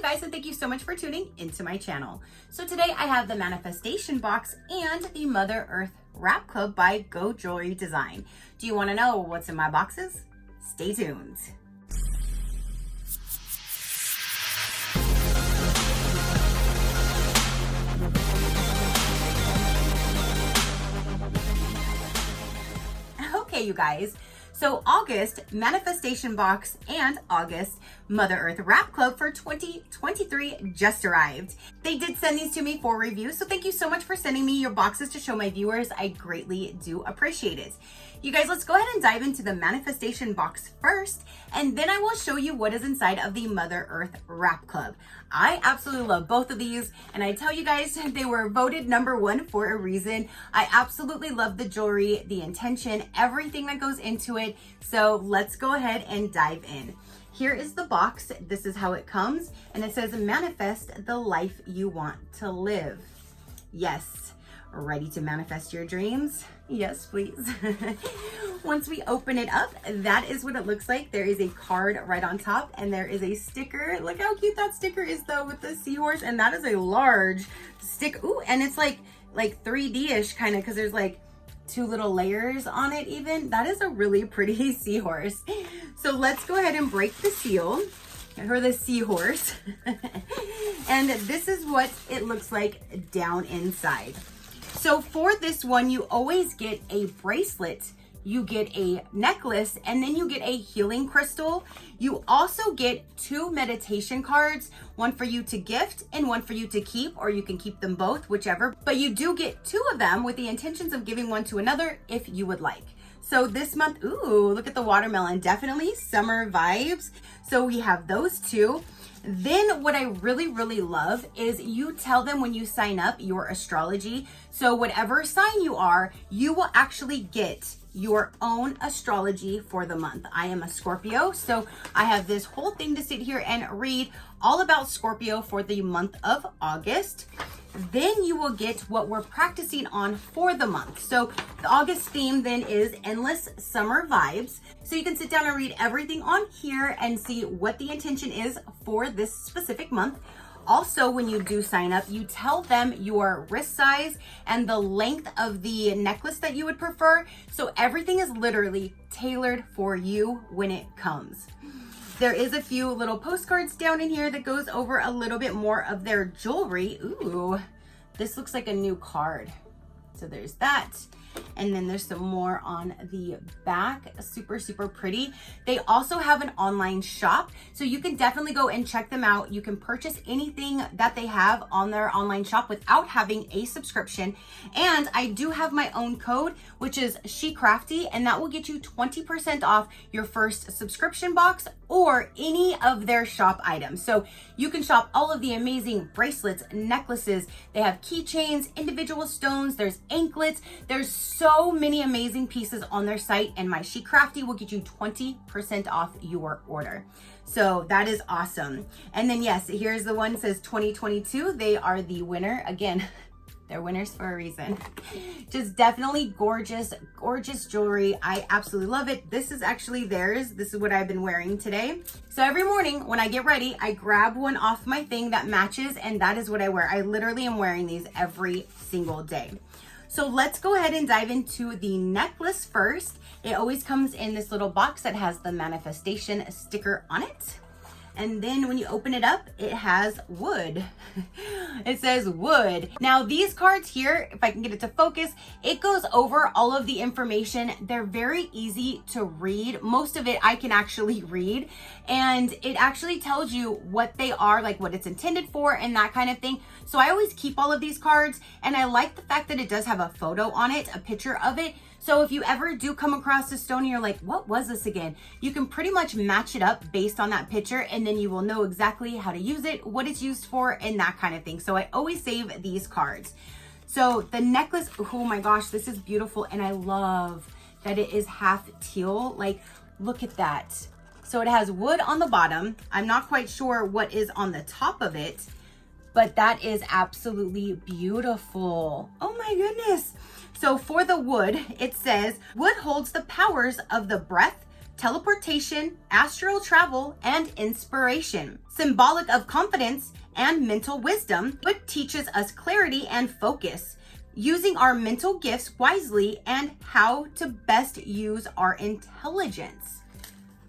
guys, and thank you so much for tuning into my channel. So today I have the manifestation box and the Mother Earth wrap club by Gogh Jewelry Design. Do you want to know what's in my boxes? Stay tuned. Okay, you guys. So August manifestation box and August Mother Earth wrap club for 2023 just arrived. They did send these to me for review, so thank you so much for sending me your boxes to show my viewers. I greatly do appreciate it. You guys, let's go ahead and dive into the manifestation box first, and then I will show you what is inside of the Mother Earth wrap club. I absolutely love both of these, and I tell you guys, they were voted #1 for a reason. I absolutely love the jewelry, the intention, everything that goes into it. So let's go ahead and dive in. Here is the box. This is how it comes, and it says manifest the life you want to live. Yes, ready to manifest your dreams? Yes, please. Once we open it up, that is what it looks like. There is a card right on top, and there is a sticker. Look how cute that sticker is though, with the seahorse, and that is a large stick. Ooh, and it's like 3D-ish kind of, because there's like 2 little layers on it even. That is a really pretty seahorse. So let's go ahead and break the seal, or the seahorse. And this is what it looks like down inside. So for this one, you always get a bracelet, you get a necklace, and then you get a healing crystal. You also get 2 meditation cards, one for you to gift and one for you to keep, or you can keep them both, whichever. But you do get 2 of them with the intentions of giving one to another if you would like. So this month, ooh, look at the watermelon, definitely summer vibes. So we have those 2. Then what I really love is you tell them when you sign up your astrology. So whatever sign you are, you will actually get your own astrology for the month. I am a Scorpio, so I have this whole thing to sit here and read all about Scorpio for the month of August. Then you will get what we're practicing on for the month. So the August theme then is endless summer vibes. So you can sit down and read everything on here and see what the intention is for this specific month. Also, when you do sign up, you tell them your wrist size and the length of the necklace that you would prefer. So everything is literally tailored for you when it comes. There is a few little postcards down in here that goes over a little bit more of their jewelry. Ooh, this looks like a new card. So there's that. And then there's some more on the back. Super pretty. They also have an online shop, so you can definitely go and check them out. You can purchase anything that they have on their online shop without having a subscription. And I do have my own code, which is SheCrafty, and that will get you 20% off your first subscription box or any of their shop items. So you can shop all of the amazing bracelets, necklaces. They have keychains, individual stones, there's anklets, there's so many amazing pieces on their site, and my SheCrafty will get you 20% off your order. So that is awesome. And then yes, here's the one that says 2022. They are the winner. Again, they're winners for a reason. Just definitely gorgeous jewelry. I absolutely love it. This is actually theirs. This is what I've been wearing today. So every morning when I get ready, I grab one off my thing that matches, and that is what I wear. I literally am wearing these every single day. So let's go ahead and dive into the necklace first. It always comes in this little box that has the manifestation sticker on it. And then when you open it up, it has wood. It says wood. Now these cards here, if I can get it to focus, it goes over all of the information. They're very easy to read. Most of it I can actually read, and it actually tells you what they are, like what it's intended for and that kind of thing. So I always keep all of these cards, and I like the fact that it does have a photo on it, a picture of it. So if you ever do come across a stone and you're like, what was this again? You can pretty much match it up based on that picture, and then you will know exactly how to use it, what it's used for, and that kind of thing. So I always save these cards. So the necklace, oh my gosh, this is beautiful. And I love that it is half teal. Like, look at that. So it has wood on the bottom. I'm not quite sure what is on the top of it, but that is absolutely beautiful. Oh my goodness. So for the wood, it says, wood holds the powers of the breath, teleportation, astral travel, and inspiration. Symbolic of confidence and mental wisdom, wood teaches us clarity and focus, using our mental gifts wisely and how to best use our intelligence.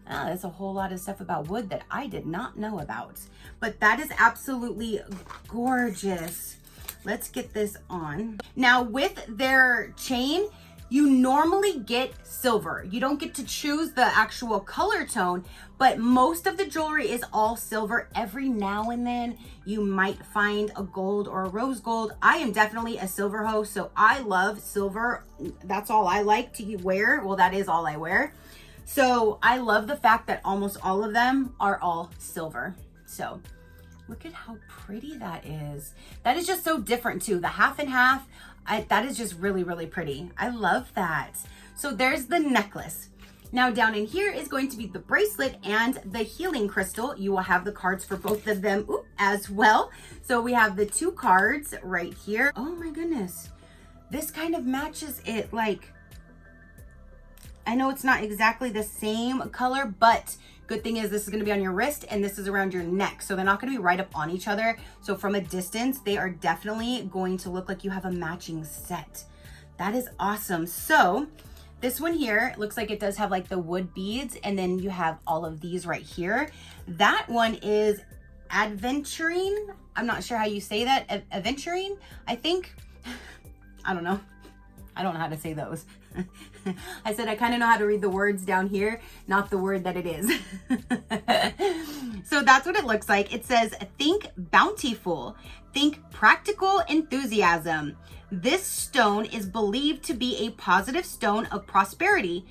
There's a whole lot of stuff about wood that I did not know about, but that is absolutely gorgeous. Let's get this on. Now with their chain, you normally get silver. You don't get to choose the actual color tone, but most of the jewelry is all silver. Every now and then you might find a gold or a rose gold. I am definitely a silver hoe, so I love silver. That's all I like to wear. Well, that is all I wear. So I love the fact that almost all of them are all silver. So look at how pretty that is. That is just so different too. The half and half, that is just really, really pretty. I love that. So there's the necklace. Now down in here is going to be the bracelet and the healing crystal. You will have the cards for both of them as well. So we have the 2 cards right here. Oh my goodness. This kind of matches it. Like, I know it's not exactly the same color, but good thing is this is going to be on your wrist and this is around your neck. So they're not going to be right up on each other. So from a distance, they are definitely going to look like you have a matching set. That is awesome. So this one here looks like it does have like the wood beads, and then you have all of these right here. That one is adventuring. I'm not sure how you say that. Adventuring, I think. I don't know. I don't know how to say those. I said I kind of know how to read the words down here, not the word that it is. So that's what it looks like. It says, think bountiful, think practical enthusiasm. This stone is believed to be a positive stone of prosperity.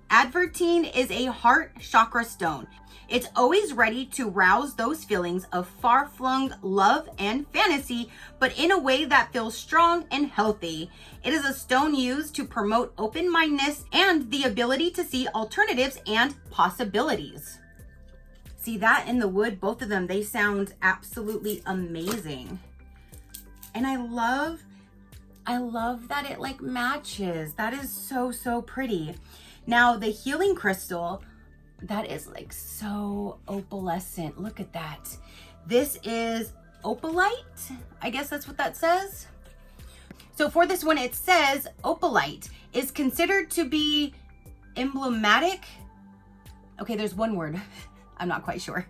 Advertine is a heart chakra stone. It's always ready to rouse those feelings of far-flung love and fantasy, but in a way that feels strong and healthy. It is a stone used to promote open-mindedness and the ability to see alternatives and possibilities. See that in the wood, both of them, they sound absolutely amazing. And I love that it like matches. That is so, so pretty. Now the healing crystal, that is like so opalescent. Look at that. This is opalite. I guess that's what that says. So for this one, it says opalite is considered to be emblematic. Okay, there's one word. I'm not quite sure.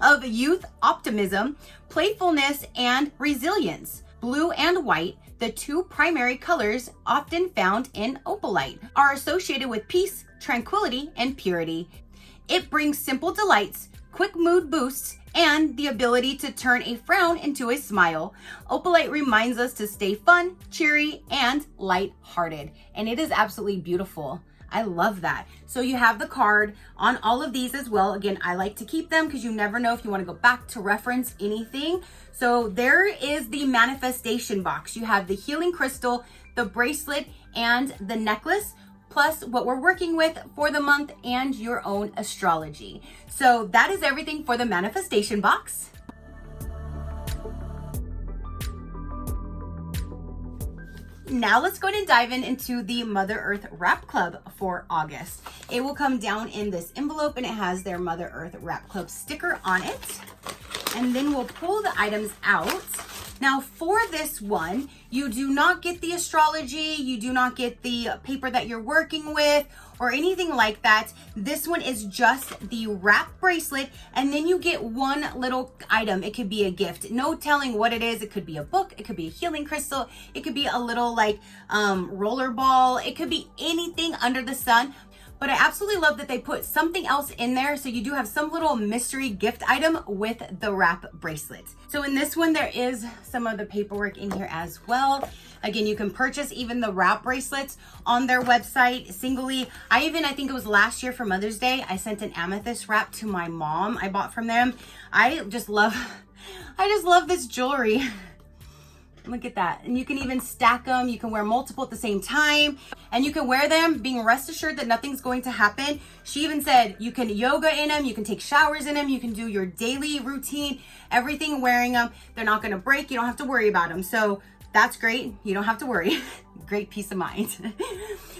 Of youth, optimism, playfulness, and resilience. Blue and white, the 2 primary colors often found in opalite, are associated with peace, tranquility, and purity. It brings simple delights, quick mood boosts, and the ability to turn a frown into a smile. Opalite reminds us to stay fun, cheery, and light-hearted, and it is absolutely beautiful. I love that. So you have the card on all of these as well. Again, I like to keep them because you never know if you want to go back to reference anything. So there is the manifestation box. You have the healing crystal, the bracelet, and the necklace, plus what we're working with for the month and your own astrology. So that is everything for the manifestation box. Now let's go ahead and dive into the Mother Earth Wrap Club for August. It will come down in this envelope and it has their Mother Earth Wrap Club sticker on it. And then we'll pull the items out. Now for this one, you do not get the astrology, you do not get the paper that you're working with or anything like that. This one is just the wrap bracelet, and then you get one little item. It could be a gift. No telling what it is. It could be a book, it could be a healing crystal, it could be a little like roller ball, it could be anything under the sun. But I absolutely love that they put something else in there, so you do have some little mystery gift item with the wrap bracelet. So in this one, there is some of the paperwork in here as well. Again, you can purchase even the wrap bracelets on their website singly. I think it was last year for Mother's Day, I sent an amethyst wrap to my mom. I bought from them. I just love this jewelry. Look at that. And you can even stack them. You can wear multiple at the same time. And you can wear them being rest assured that nothing's going to happen. She even said you can yoga in them. You can take showers in them. You can do your daily routine, everything wearing them. They're not going to break. You don't have to worry about them. So that's great. You don't have to worry. Great peace of mind.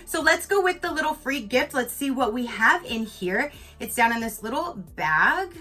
So let's go with the little free gift. Let's see what we have in here. It's down in this little bag.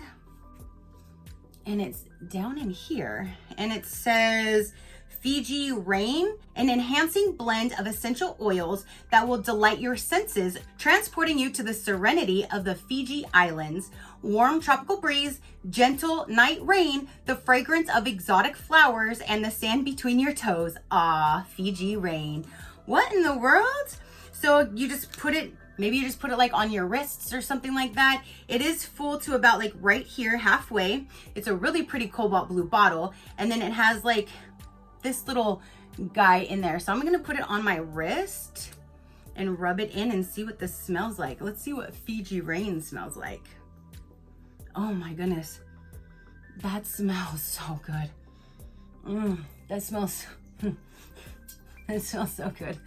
And it's down in here. And it says Fiji Rain, an enhancing blend of essential oils that will delight your senses, transporting you to the serenity of the Fiji Islands. Warm tropical breeze, gentle night rain, the fragrance of exotic flowers, and the sand between your toes. Ah, Fiji Rain. What in the world? So you just put it, maybe you just put it like on your wrists or something like that. It is full to about like right here, halfway. It's a really pretty cobalt blue bottle. And then it has like this little guy in there. So I'm gonna put it on my wrist and rub it in and see what this smells like. Let's see what Fiji Rain smells like. Oh my goodness. That smells so good. That smells so good.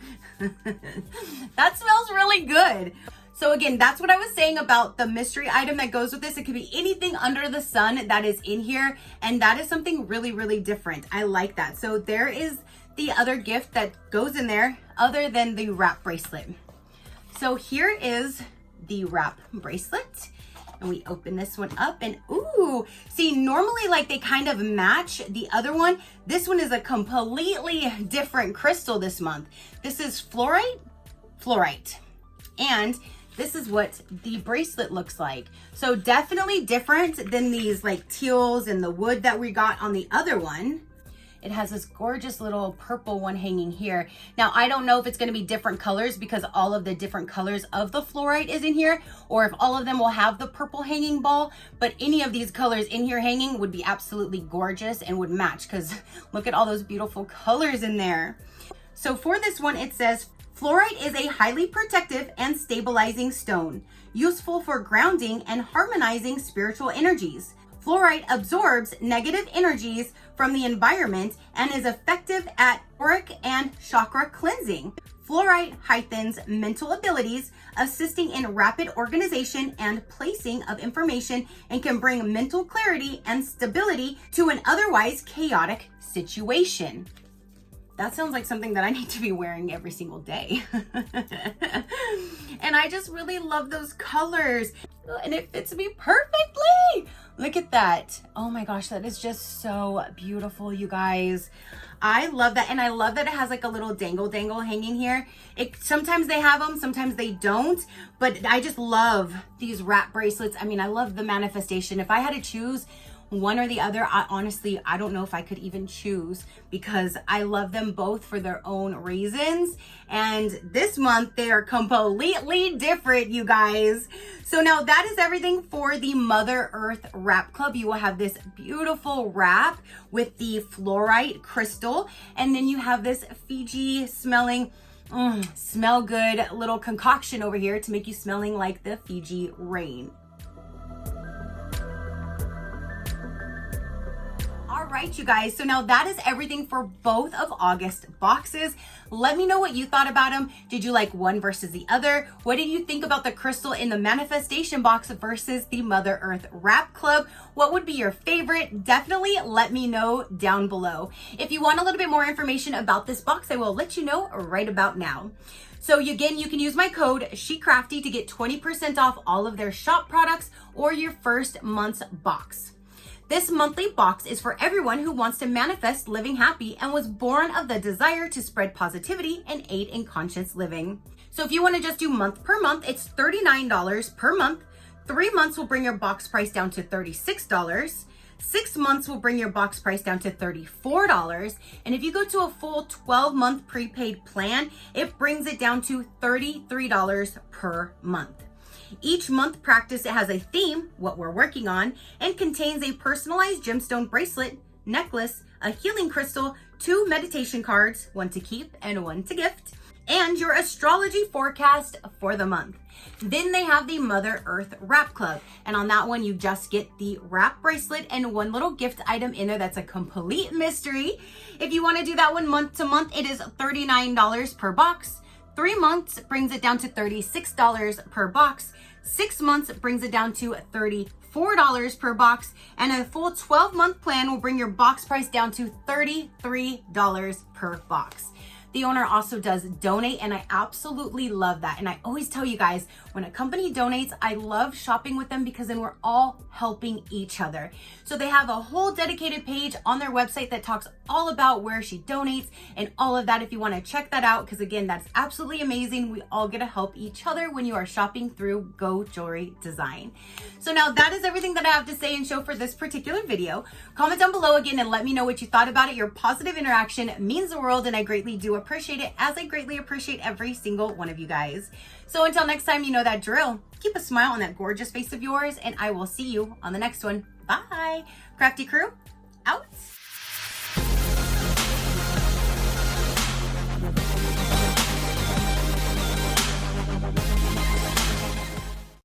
That smells really good. So again, that's what I was saying about the mystery item that goes with this. It could be anything under the sun that is in here. And that is something really, really different. I like that. So there is the other gift that goes in there other than the wrap bracelet. So here is the wrap bracelet. And we open this one up and ooh, see, normally like they kind of match the other one. This one is a completely different crystal this month. This is fluorite. And this is what the bracelet looks like. So definitely different than these like teals and the wood that we got on the other one. It has this gorgeous little purple one hanging here. Now, I don't know if it's gonna be different colors because all of the different colors of the fluorite is in here, or if all of them will have the purple hanging ball, but any of these colors in here hanging would be absolutely gorgeous and would match because look at all those beautiful colors in there. So for this one, it says, fluorite is a highly protective and stabilizing stone, useful for grounding and harmonizing spiritual energies. Fluorite absorbs negative energies from the environment and is effective at auric and chakra cleansing. Fluorite heightens mental abilities, assisting in rapid organization and placing of information, and can bring mental clarity and stability to an otherwise chaotic situation. That sounds like something that I need to be wearing every single day. And I just really love those colors. And it fits me perfectly. Look at that. Oh my gosh, that is just so beautiful, you guys. I love that. And I love that it has like a little dangle hanging here. Sometimes they have them, sometimes they don't. But I just love these wrap bracelets. I mean, I love the manifestation. If I had to choose one or the other, honestly, I don't know if I could even choose because I love them both for their own reasons. And this month they are completely different, you guys. So now that is everything for the Mother Earth Wrap Club. You will have this beautiful wrap with the fluorite crystal. And then you have this Fiji smelling, smell good little concoction over here to make you smelling like the Fiji rain. All right, you guys, so now that is everything for both of August boxes. Let me know what you thought about them. Did you like one versus the other? What did you think about the crystal in the manifestation box versus the Mother Earth Wrap Club? What would be your favorite? Definitely let me know down below. If you want a little bit more information about this box, I will let you know right about now. So again, you can use my code SheCrafty to get 20% off all of their shop products or your first month's box. This monthly box is for everyone who wants to manifest living happy and was born of the desire to spread positivity and aid in conscious living. So if you want to just do month per month, it's $39 per month. 3 months will bring your box price down to $36. 6 months will bring your box price down to $34. And if you go to a full 12-month prepaid plan, it brings it down to $33 per month. Each month practice, it has a theme, what we're working on, and contains a personalized gemstone bracelet, necklace, a healing crystal, 2 meditation cards, 1 to keep and 1 to gift, and your astrology forecast for the month. Then they have the Mother Earth Wrap Club. And on that one, you just get the wrap bracelet and 1 little gift item in there that's a complete mystery. If you want to do that one month to month, it is $39 per box. 3 months brings it down to $36 per box. 6 months brings it down to $34 $4 per box, and a full 12-month plan will bring your box price down to $33 per box. The owner also does donate, and I absolutely love that. And I always tell you guys, when a company donates, I love shopping with them because then we're all helping each other. So they have a whole dedicated page on their website that talks all about where she donates and all of that if you want to check that out, because again, that's absolutely amazing. We all get to help each other when you are shopping through Gogh Jewelry Design. So now that is everything that I have to say and show for this particular video. Comment down below again and let me know what you thought about it. Your positive interaction means the world, and I greatly do appreciate it, as I greatly appreciate every single one of you guys. So until next time, you know that drill. Keep a smile on that gorgeous face of yours, and I will see you on the next one. Bye. Crafty crew, out.